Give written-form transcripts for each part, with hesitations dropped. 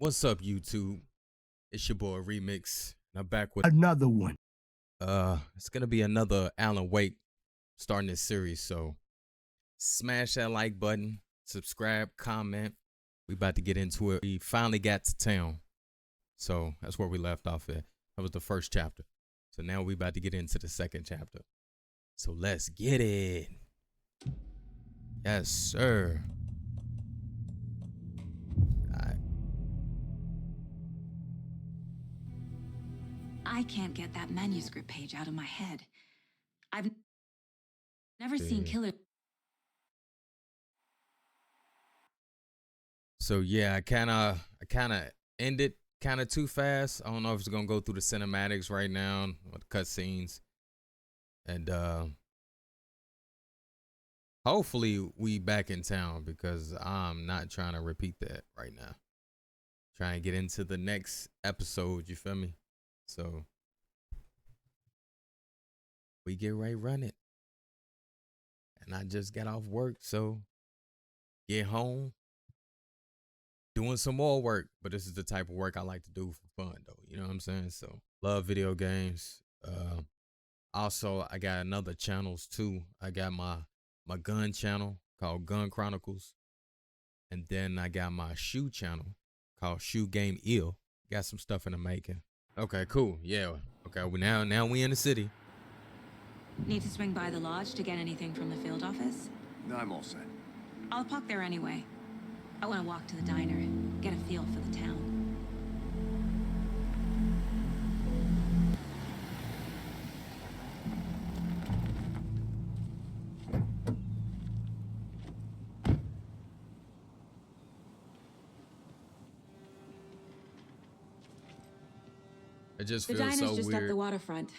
What's up, YouTube? It's your boy Remix. And I'm back with another one. It's gonna be another Alan Wake starting this series. So smash that like button, subscribe, comment. We about to get into it. We finally got to town. So that's where we left off at. That was the first chapter. So now we about to get into the second chapter. So let's get it. Yes, sir. I can't get that manuscript page out of my head. I've never seen killer. So yeah, I kind of ended kind of too fast. I don't know if it's gonna go through the cinematics right now or the cutscenes, and hopefully we back in town because I'm not trying to repeat that right now. Trying to get into the next episode. You feel me? So we get right run it. And I just got off work, so get home, doing some more work. But this is the type of work I like to do for fun though. You know what I'm saying? So love video games. Also I got another channels too. I got my gun channel called Gun Chronicles. And then I got my shoe channel called Shoe Game Ill. Got some stuff in the making. Okay, cool. Yeah. Okay, well now we in the city. Need to swing by the lodge to get anything from the field office? No, I'm all set. I'll park there anyway. I want to walk to the diner and get a feel for the town. It just The feels diner's so just weird. up the waterfront.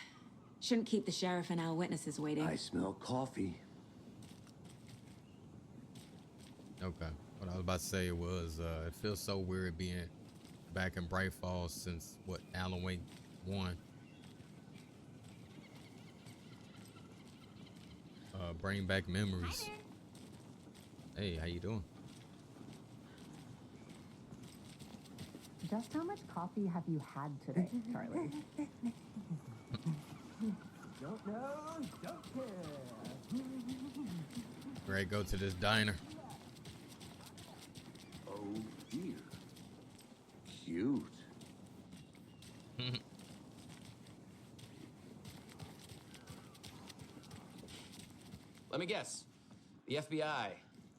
Shouldn't keep the sheriff and our witnesses waiting. I smell coffee. Okay. What I was about to say was, it feels so weird being back in Bright Falls since what Alan Wake 1. Bring back memories. Hey, how you doing? Just how much coffee have you had today, Charlie? Don't know, don't care. Great, go to this diner. Oh dear. Cute. Let me guess. The FBI.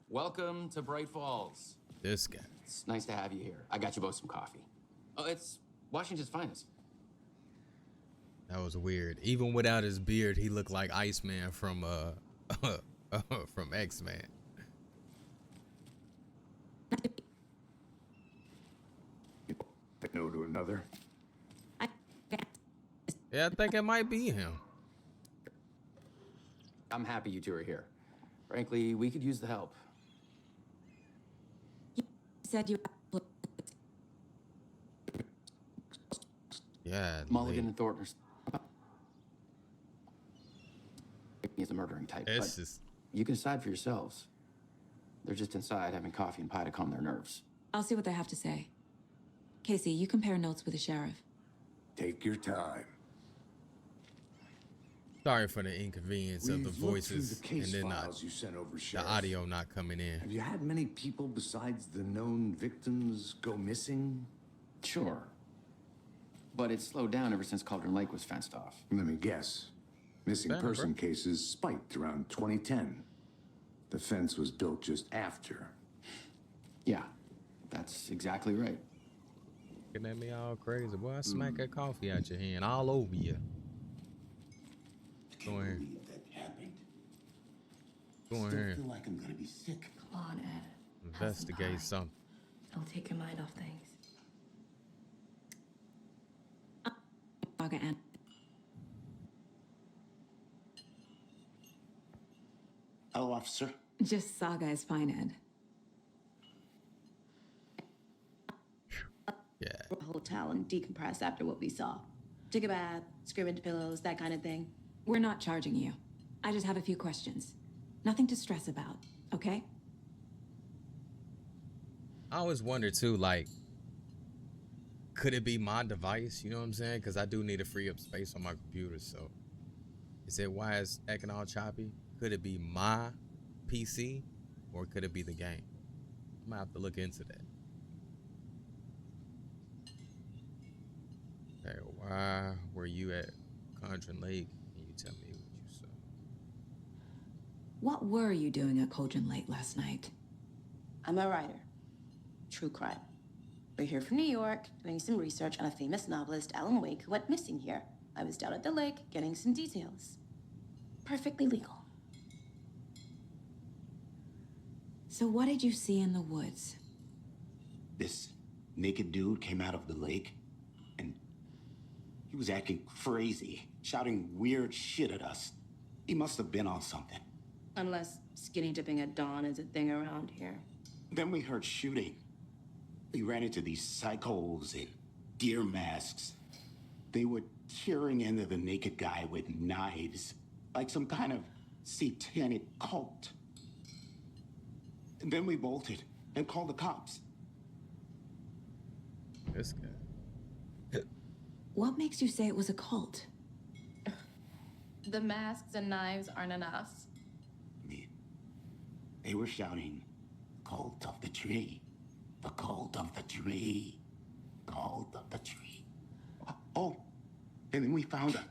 Welcome to Bright Falls. This guy. It's nice to have you here. I got you both some coffee. Oh, it's Washington's finest. That was weird. Even without his beard, he looked like Iceman from from X-Men. No to another. Yeah, I think it might be him. I'm happy you two are here. Frankly, we could use the help. You said you... Yeah. Mulligan and Thornton are... He's a murdering type, It's but just... you can decide for yourselves. They're just inside having coffee and pie to calm their nerves. I'll see what they have to say. Casey, you compare notes with the sheriff. Take your time. Sorry for the inconvenience of the We've looked through voices the case and then files you sent over, the Sheriff. audio not coming in. Have you had many people besides the known victims go missing? Sure. But it's slowed down ever since Cauldron Lake was fenced off. Let me guess. Missing Fair, person bro. cases spiked around 2010. The fence was built just after. Yeah, that's exactly right. Looking at me all crazy. Boy, I smack that coffee out your hand all over you. Go in here. That happened. Go in Still here. feel like I'm gonna be sick. Come on, Ed. Investigate something. It'll take your mind off things. Saga and... Hello, officer. Just Saga is fine, Ed. Yeah. Hotel and decompress after what we saw. Take a bath, scream into pillows, that kind of thing. We're not charging you. I just have a few questions. Nothing to stress about, okay? I always wonder too, like, could it be my device? You know what I'm saying? Because I do need to free up space on my computer. So is it why it's acting all choppy? Could it be my PC or could it be the game? I'm gonna have to look into that. Okay, why were you at Cauldron Lake? Can you tell me what you saw? What were you doing at Cauldron Lake last night? I'm a writer. True crime. We're here from New York, doing some research on a famous novelist, Alan Wake, who went missing here. I was down at the lake, getting some details. Perfectly legal. So what did you see in the woods? This naked dude came out of the lake, and he was acting crazy, shouting weird shit at us. He must have been on something. Unless skinny dipping at dawn is a thing around here. Then we heard shooting. We ran into these psychos in deer masks. They were tearing into the naked guy with knives, like some kind of satanic cult. And then we bolted and called the cops. This guy. What makes you say it was a cult? The masks and knives aren't enough. They were shouting, "Cult of the tree, the cult of the tree, cult of the tree." Oh, and then we found out.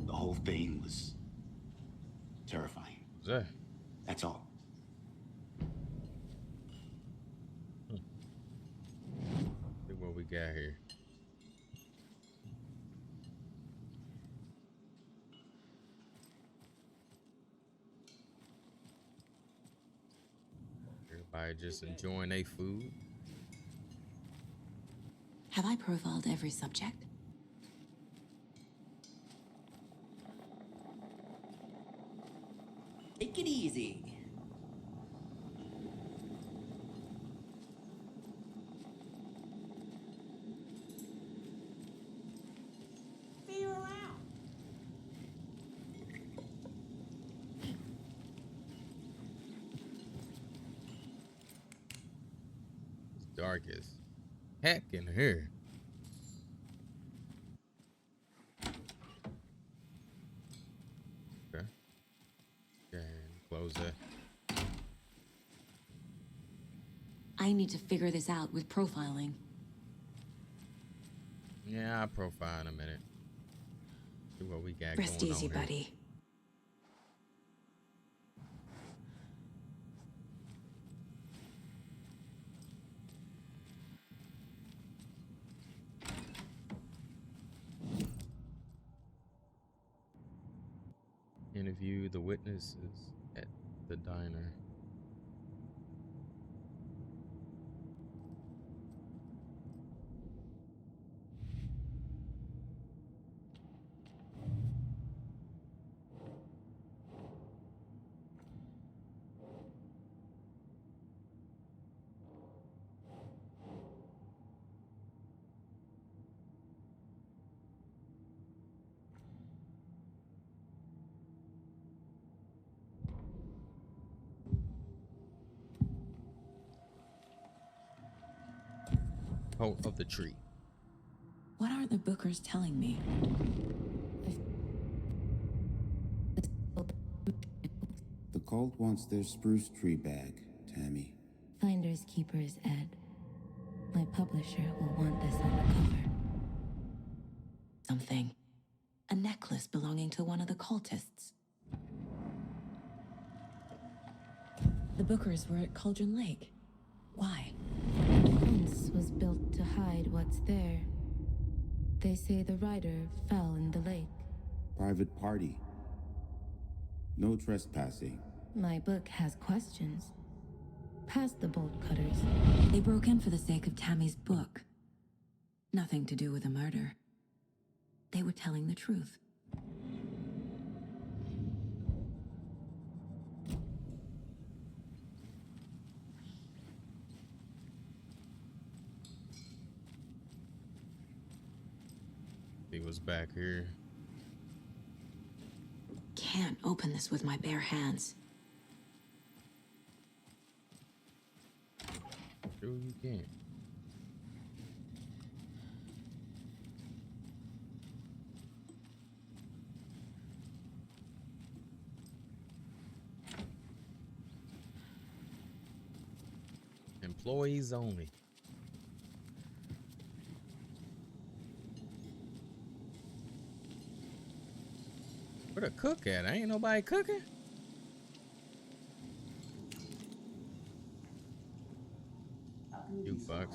The whole thing was terrifying. What's that? That's all. See what we got here. Everybody just enjoying their food. Have I profiled every subject? Take it easy. See you around. It's dark as heck in here. Okay. Okay, close that. I need to figure this out with profiling. Yeah, I'll profile in a minute. See what we got Rest going easy, on here. buddy. Interview the witnesses at the diner. Cult of the tree. What aren't the bookers telling me? The cult wants their spruce tree back, Tammy. Finders keepers, Ed. My publisher will want this on the cover. Something. A necklace belonging to one of the cultists. The bookers were at Cauldron Lake. Why? The fence was built to hide what's there. They say the rider fell in the lake. Private party. No trespassing. My book has questions. Past the bolt cutters. They broke in for the sake of Tammy's book. Nothing to do with a murder. They were telling the truth. He was back here. Can't open this with my bare hands. Sure you can. Employees only. Where the cook at? Ain't nobody cooking? Jukebox.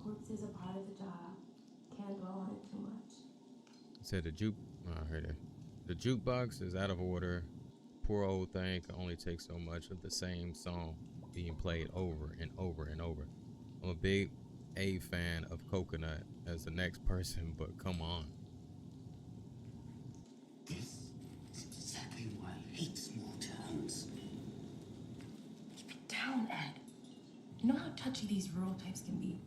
Corpses are part of the job. Can't dwell on it too much. Said the juke. Oh, I heard it. The jukebox is out of order. Poor old thing can only take so much of the same song being played over and over and over. I'm a big A fan of Coconut as the next person, but come on. This is exactly why I hate small towns. Keep it down, Ed. You know how touchy these rural types can be.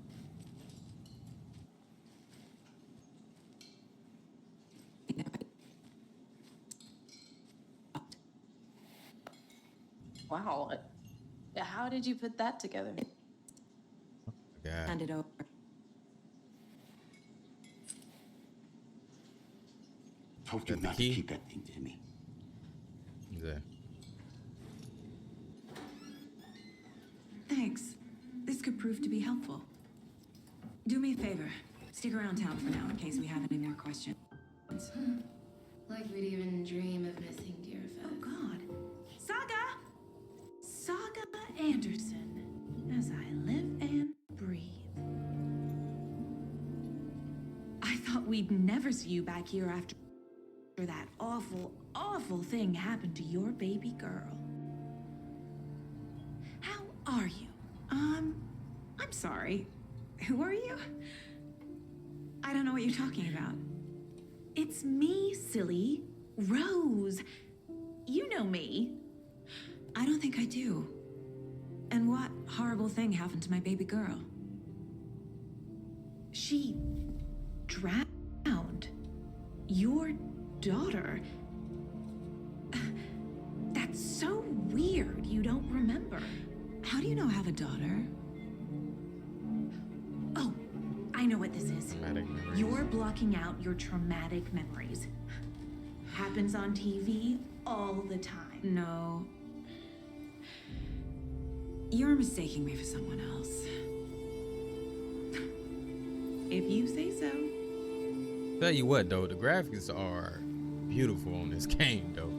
Wow. How did you put that together? Yeah. Hand it over. Told you Got the not to key? keep that thing to me. Yeah. Thanks. This could prove to be helpful. Do me a favor. Stick around town for now in case we have any more questions. Like we'd even dream of missing dear Oh, Fez. God. Saga! Saga Anderson. As I live and breathe. I thought we'd never see you back here after that awful, awful thing happened to your baby girl. How are you? I'm sorry. Who are you? I don't know what you're talking about. It's me, silly. Rose. You know me. I don't think I do. And what horrible thing happened to my baby girl? She drowned. Your daughter. That's so weird you don't remember. How do you know I have a daughter? Oh, I know what this is. Traumatic memories. You're blocking out your traumatic memories. Happens on TV all the time. No. You're mistaking me for someone else. If you say so. Tell you what though, the graphics are beautiful on this game though.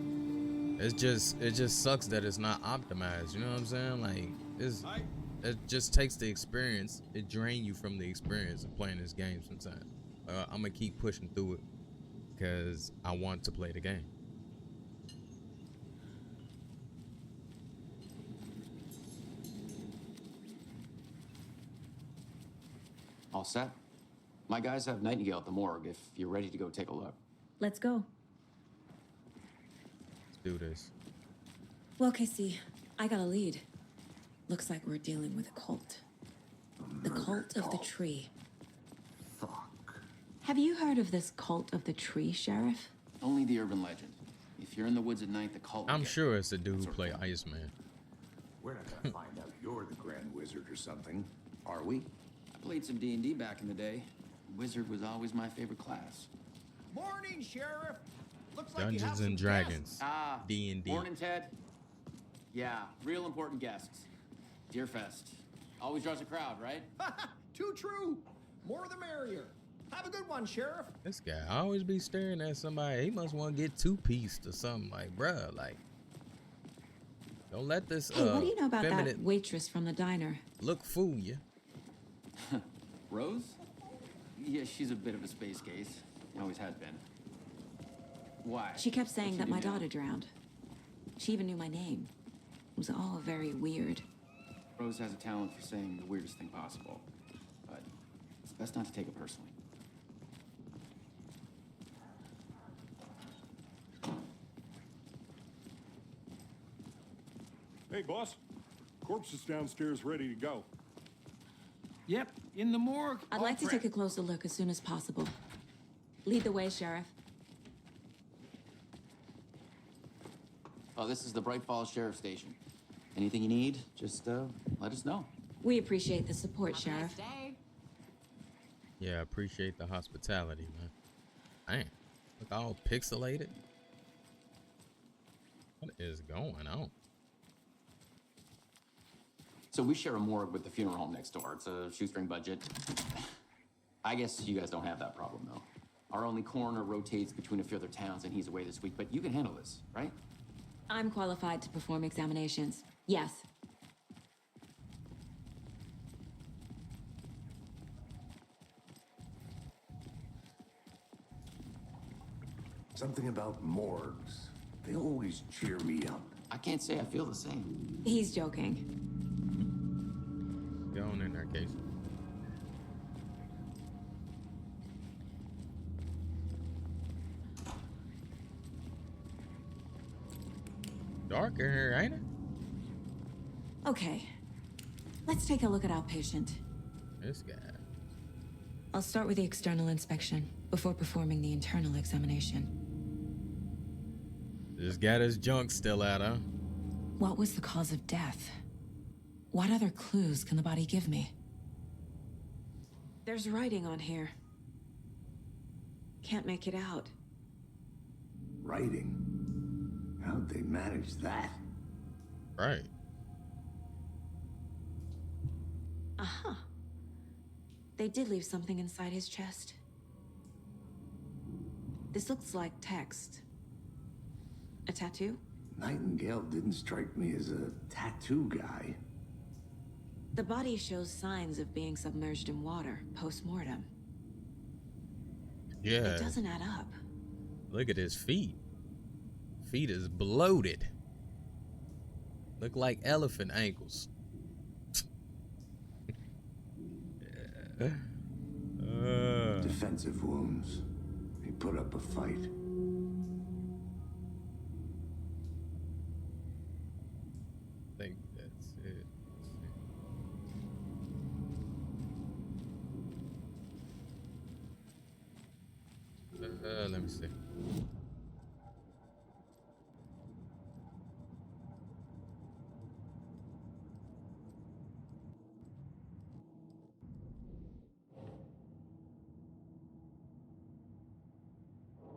It just sucks that it's not optimized. You know what I'm saying? Like it just takes the experience. It drains you from the experience of playing this game sometimes. I'm gonna keep pushing through it because I want to play the game. All set? My guys have Nightingale at the morgue if you're ready to go take a look. Let's go. Let's do this. Well, Casey, I got a lead. Looks like we're dealing with a cult. The cult of the tree. Fuck. Have you heard of this cult of the tree, Sheriff? Only the urban legend. If you're in the woods at night, the cult will I'm get sure you. it's the dude who Sort of play thing. Iceman. We're not gonna find out you're the Grand Wizard or something, are we? I played some D&D back in the day. Wizard was always my favorite class. Morning, Sheriff. Looks like you have Dungeons some and Dragons. Ah, D&D. Morning, Ted. Yeah, real important guests. Deerfest. Always draws a crowd, right? guests. Too true. More the merrier. Have a good one, Sheriff. This guy always be staring at somebody. He must want to get two-pieced or something. Like, bruh, like, don't let this Hey, what do you know about that feminine waitress from the diner? look fool you. Rose? Yeah, she's a bit of a space case. Always has been. Why? She kept saying What'd that she my do now? daughter drowned. She even knew my name. It was all very weird. Rose has a talent for saying the weirdest thing possible. But it's best not to take it personally. Hey, boss. Corpse is downstairs ready to go. Yep, in the morgue. I'd like to take a closer look as soon as possible. Lead the way, Sheriff. Oh, this is the Bright Falls Sheriff Station. Anything you need, just let us know. We appreciate the support, Sheriff. Yeah, I appreciate the hospitality, man. Dang, look all pixelated. What is going on? So we share a morgue with the funeral home next door. It's a shoestring budget. I guess you guys don't have that problem, though. Our only coroner rotates between a few other towns, and he's away this week. But you can handle this, right? I'm qualified to perform examinations. Yes. Something about morgues. They always cheer me up. I can't say I feel the same. He's joking. Go on in there, Casey. Darker here, ain't it? Okay. Let's take a look at our patient. This guy. I'll start with the external inspection before performing the internal examination. Just got his junk still out, huh? What was the cause of death? What other clues can the body give me? There's writing on here. Can't make it out. Writing? How'd they manage that? Right. Uh-huh. They did leave something inside his chest. This looks like text. A tattoo? Nightingale didn't strike me as a tattoo guy. The body shows signs of being submerged in water post-mortem. Yeah. It doesn't add up. Look at his feet. Feet is bloated. Look like elephant ankles. Yeah. Defensive wounds. He put up a fight. I think that's it. Let me see.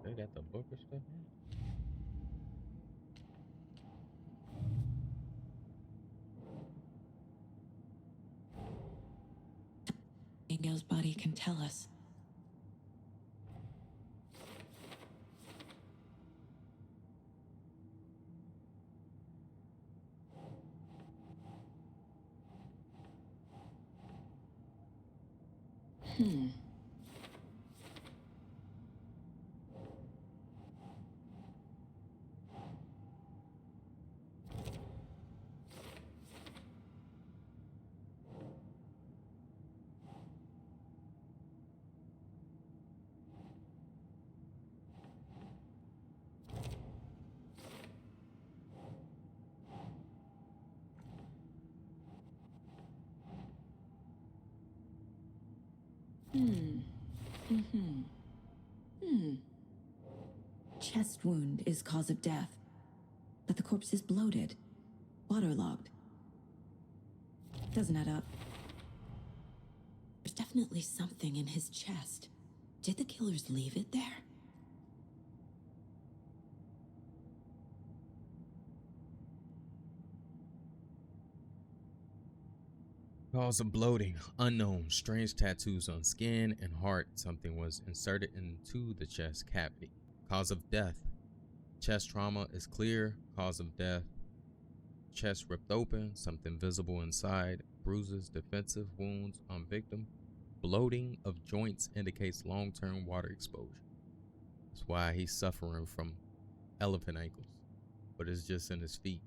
They got the book or stuff here? Nightingale's body can tell us. Chest wound is cause of death, but the corpse is bloated, waterlogged. Doesn't add up. There's definitely something in his chest. Did the killers leave it there? Cause of bloating, unknown. Strange tattoos on skin and heart. Something was inserted into the chest cavity. Cause of death. Chest trauma is clear. Cause of death. Chest ripped open. Something visible inside. Bruises, defensive wounds on victim. Bloating of joints indicates long-term water exposure. That's why he's suffering from elephant ankles, but it's just in his feet.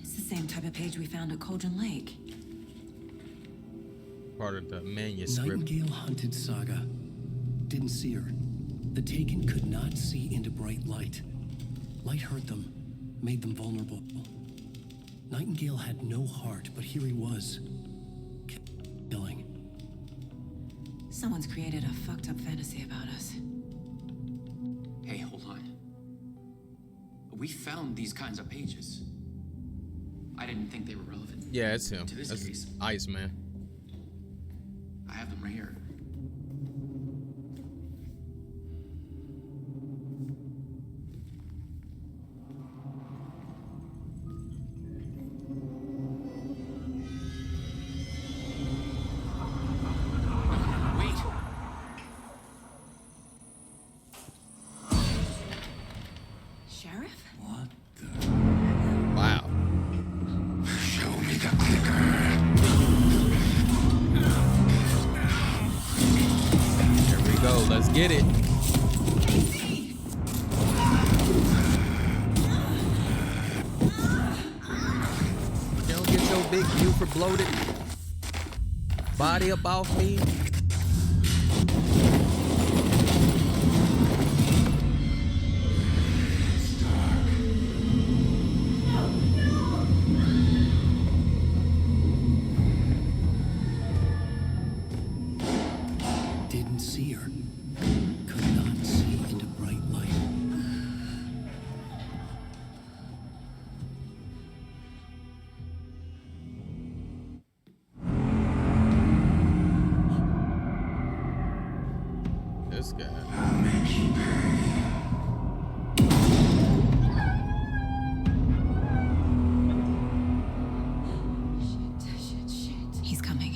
It's the same type of page we found at Cauldron Lake. Part of the manuscript. Nightingale hunted Saga. Didn't see her. The Taken could not see into bright light. Light hurt them. made them vulnerable. Nightingale had no heart, but here he was, killing. Someone's created a fucked up fantasy about us. Hey, hold on. We found these kinds of pages. I didn't think they were relevant. Yeah, it's him. To this That's case. Iceman. I have them right here. Wait. Sheriff? What the? Wow. Show me the clicker. Here we go. Let's get it. You don't get your big Buford bloated body up off me. Didn't see her. Could not see into bright light. This guy. Shit. He's coming.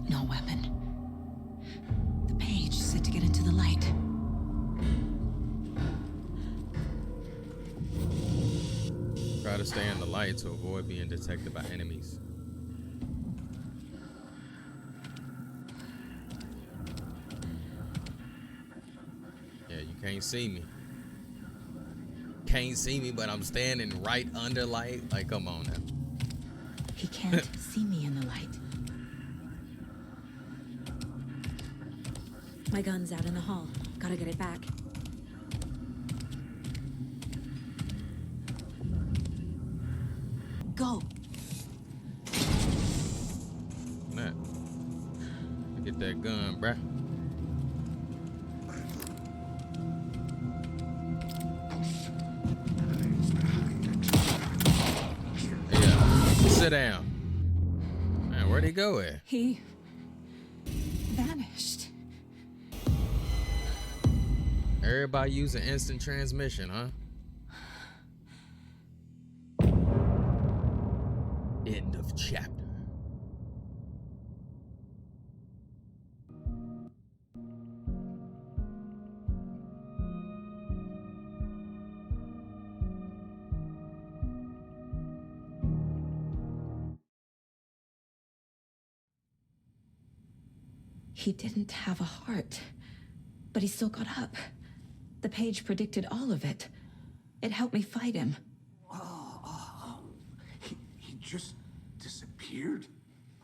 No weapon. The page said to get into the light. Try to stay in the light to avoid being detected by enemies. Yeah, you can't see me. Can't see me, but I'm standing right under light. Like, come on now. He can't see me in the light. My gun's out in the hall. Gotta get it back. Go. Nah. Get that gun, bruh. Yeah. Sit down. Man, where'd he go at? He vanished. Everybody using instant transmission, huh? End of chapter. He didn't have a heart, but he still got up. The page predicted all of it. It helped me fight him. He just disappeared?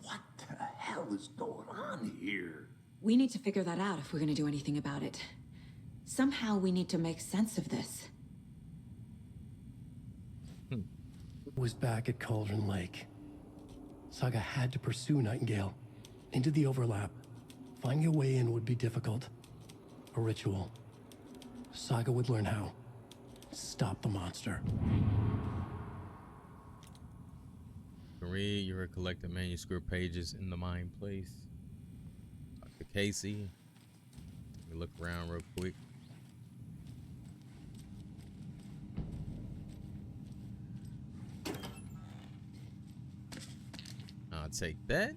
What the hell is going on here? We need to figure that out if we're gonna do anything about it. Somehow we need to make sense of this. Was back at Cauldron Lake. Saga had to pursue Nightingale. Into the overlap. Finding a way in would be difficult. A ritual. Saga would learn how. Stop the monster. Read your collected manuscript pages in the mine place. Talk to Casey. Let me look around real quick. I'll take that.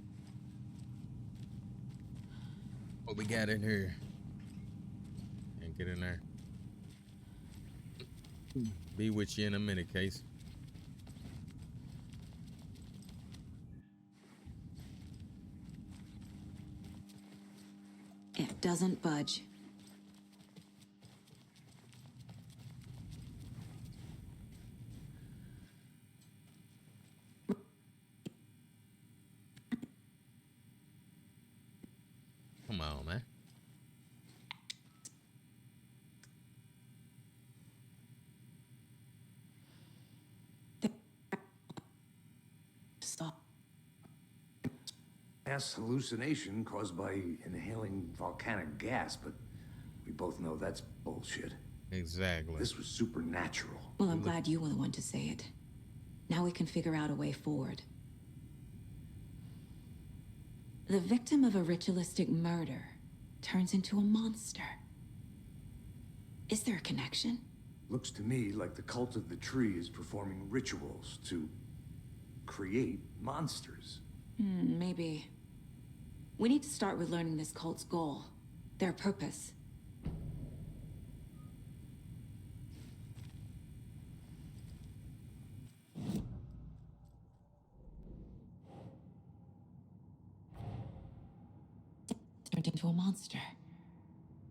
What we got in here? And get in there. Be with you in a minute, Case. It doesn't budge. Come on, man. gas hallucination caused by inhaling volcanic gas, but we both know that's bullshit. Exactly. This was supernatural. Well, I'm glad you were the one to say it. Now we can figure out a way forward. The victim of a ritualistic murder turns into a monster. Is there a connection? Looks to me like the cult of the tree is performing rituals to create monsters. Maybe. We need to start with learning this cult's goal, their purpose. Turned into a monster.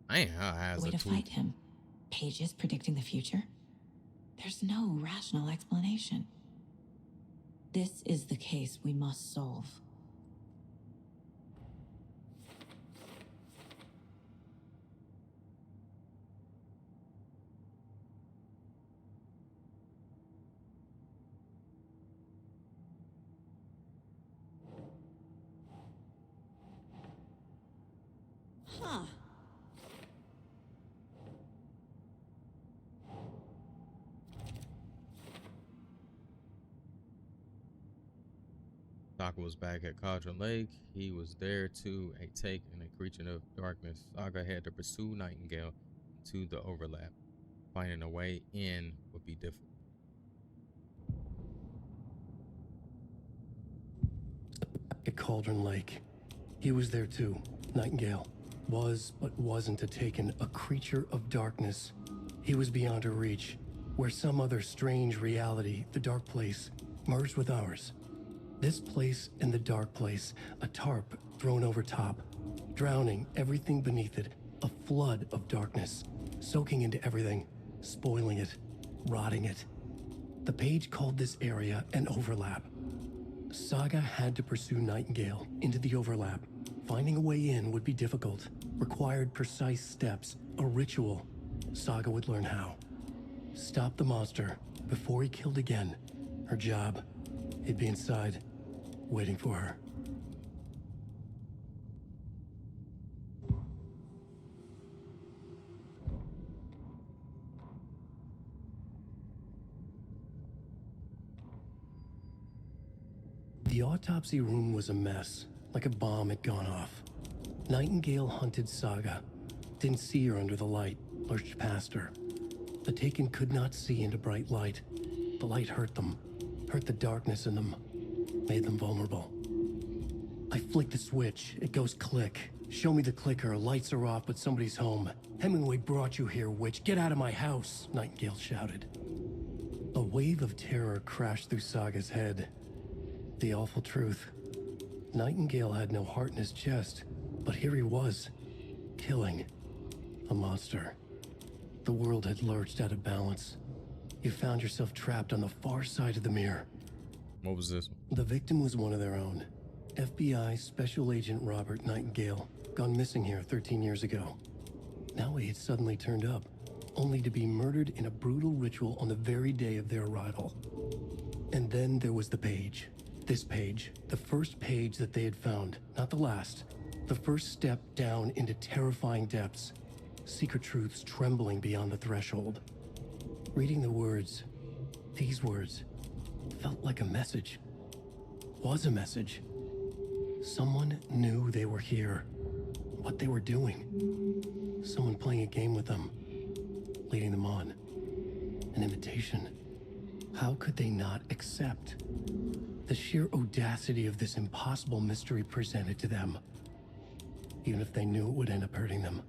Man, how has A way a to tweet? fight him. Pages predicting the future? There's no rational explanation. This is the case we must solve. Huh. Saga was back at Cauldron Lake. He was there to take in a creature of darkness. Saga had to pursue Nightingale to the overlap. Finding a way in would be difficult. At Cauldron Lake. He was there too. Nightingale. Was, but wasn't a taken, a creature of darkness. He was beyond her reach, where some other strange reality, the dark place, merged with ours. This place and the dark place, a tarp thrown over top, drowning everything beneath it, a flood of darkness, soaking into everything, spoiling it, rotting it. The page called this area an overlap. Saga had to pursue Nightingale into the overlap. Finding a way in would be difficult, required precise steps, a ritual. Saga would learn how. Stop the monster before he killed again. Her job, he'd be inside, waiting for her. The autopsy room was a mess, like a bomb had gone off. Nightingale hunted Saga, didn't see her under the light, lurched past her. The Taken could not see into bright light. The light hurt them, hurt the darkness in them, made them vulnerable. I flick the switch, it goes click. Show me the clicker, lights are off, but somebody's home. Hemingway brought you here, witch. Get out of my house, Nightingale shouted. A wave of terror crashed through Saga's head. The awful truth. Nightingale had no heart in his chest, but here he was, killing a monster. The world had lurched out of balance. You found yourself trapped on the far side of the mirror. What was this? The victim was one of their own. FBI Special Agent Robert Nightingale, gone missing here 13 years ago. Now he had suddenly turned up, only to be murdered in a brutal ritual on the very day of their arrival. And then there was the page. This page, the first page that they had found, not the last. The first step down into terrifying depths. Secret truths trembling beyond the threshold. Reading the words, these words, felt like a message. Was a message. Someone knew they were here. What they were doing. Someone playing a game with them. Leading them on. An invitation. How could they not accept? The sheer audacity of this impossible mystery presented to them. Even if they knew it would end up hurting them.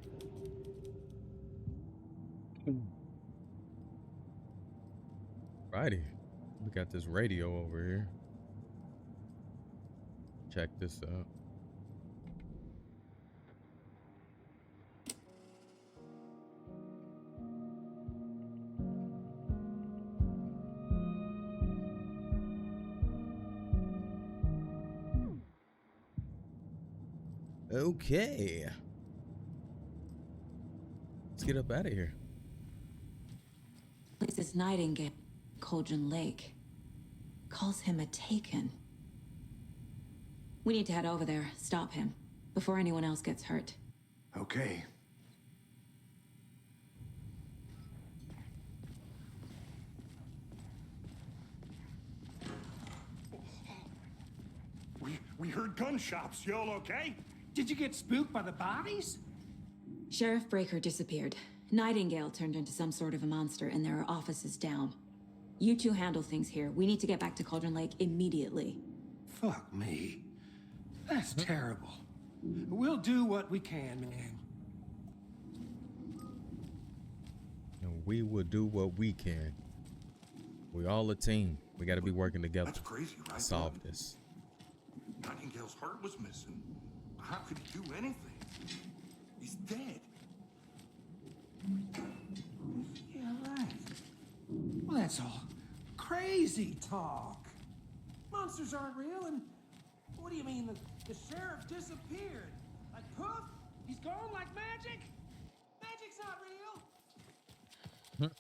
Righty. We got this radio over here. Check this out. Okay. Let's get up out of here. This is Nightingale, Cauldron Lake. Calls him a taken. We need to head over there, stop him, before anyone else gets hurt. Okay. We heard gunshots. Y'all okay? Did you get spooked by the bodies? Sheriff Breaker disappeared. Nightingale turned into some sort of a monster, and there are offices down. You two handle things here. We need to get back to Cauldron Lake immediately. Fuck me. That's terrible. We'll do what we can, man. And we will do what we can. We all a team. We got to be working together. That's crazy, right? To solve this. Nightingale's heart was missing. How could he do anything? He's dead. Yeah, right. Well, that's all crazy talk. Monsters aren't real, and what do you mean the sheriff disappeared? Like poof? He's gone like magic? Magic's not real.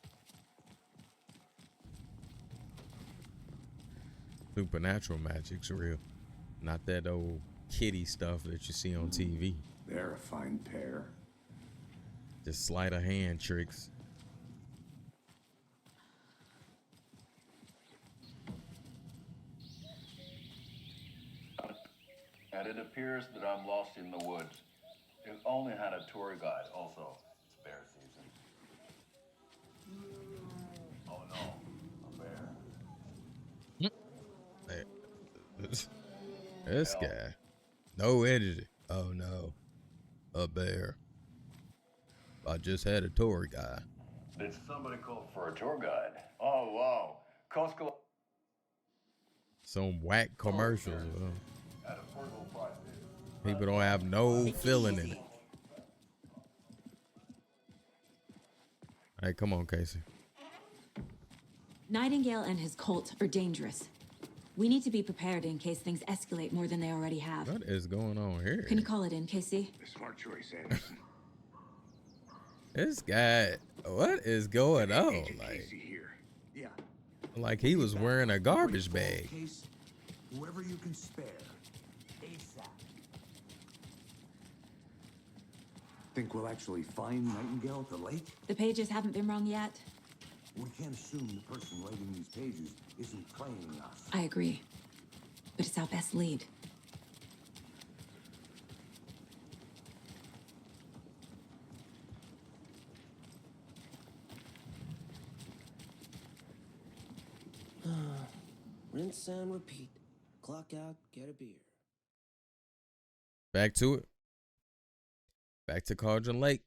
Supernatural magic's real. Not that old kitty stuff that you see on TV. They're a fine pair. Just sleight of hand tricks. And it appears that I'm lost in the woods. We've only had a tour guide. Also, it's bear season. Oh no, a bear. Hey, this guy. No editing. Oh no, a bear. I just had a tour guide. Did somebody call for a tour guide? Oh wow, Costco. Some whack commercials. At affordable prices. People don't have no feeling in it. Hey, come on, Casey. Nightingale and his cult are dangerous. We need to be prepared in case things escalate more than they already have. What is going on here? Can you call it in, Casey? Smart choice, Anderson. This guy, what is going on? Like, Here. Yeah. like he was wearing a garbage bag. Case, whoever you can spare. ASAP. Think we'll actually find Nightingale at the lake? The pages haven't been rung yet. We can't assume the person writing these pages isn't playing us. I agree. But it's our best lead. Rinse and repeat. Clock out, get a beer. Back to it. Back to Cauldron Lake.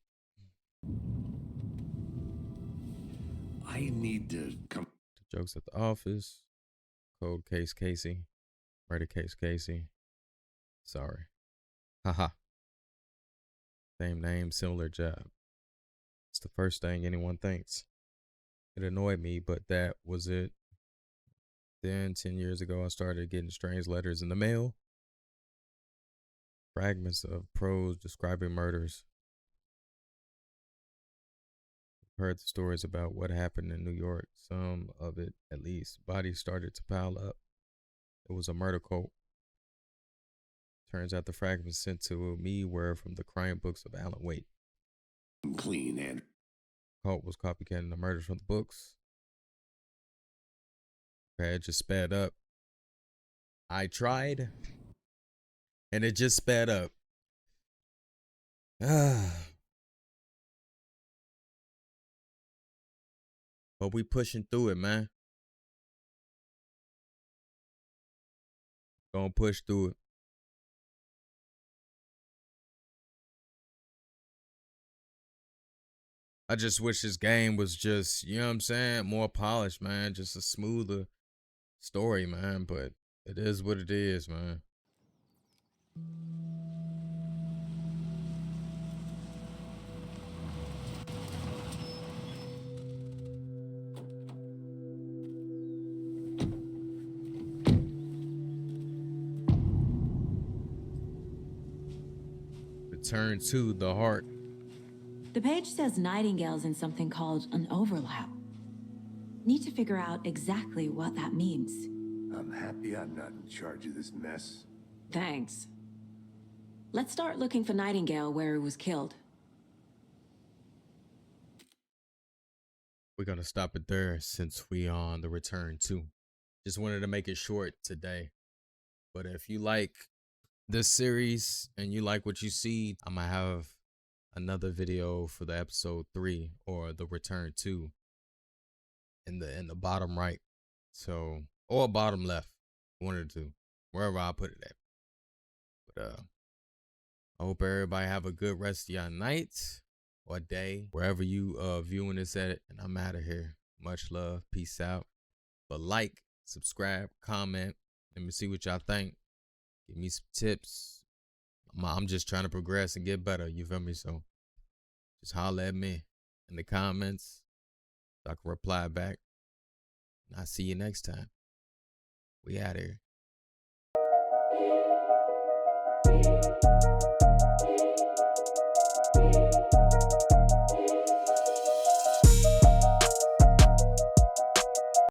I need to come. The jokes at the office. Cold case Casey. Murder case Casey. Sorry. Haha. Same name, similar job. It's the first thing anyone thinks. It annoyed me, but that was it. Then, 10 years ago, I started getting strange letters in the mail. Fragments of prose describing murders. Heard the stories about what happened in New York. Some of it, at least. Bodies started to pile up. It was a murder cult. Turns out the fragments sent to me were from the crime books of Alan Wake. Clean and Cult was copycatting the murders from the books. Okay, it just sped up. I tried, and it just sped up. But we pushing through it, man. Gonna push through it. I just wish this game was just, you know what I'm saying, more polished, man. Just a smoother story, man. But it is what it is, man. Return to the heart. The page says Nightingale's in something called an overlap. Need to figure out exactly what that means. I'm happy I'm not in charge of this mess. Thanks. Let's start looking for Nightingale where he was killed. We're gonna stop it there since we on the return too. Just wanted to make it short today. But if you like this series and you like what you see, I'm gonna have another video for the episode 3 or the return 2 in the bottom right. So, or bottom left, one or two, wherever I put it at. But I hope everybody have a good rest of your night or day, wherever you viewing this at, and I'm out of here. Much love, peace out. But like, subscribe, comment, let me see what y'all think. Give me some tips. I'm just trying to progress and get better, you feel me? So just holler at me in the comments so I can reply back. And I'll see you next time. We out here.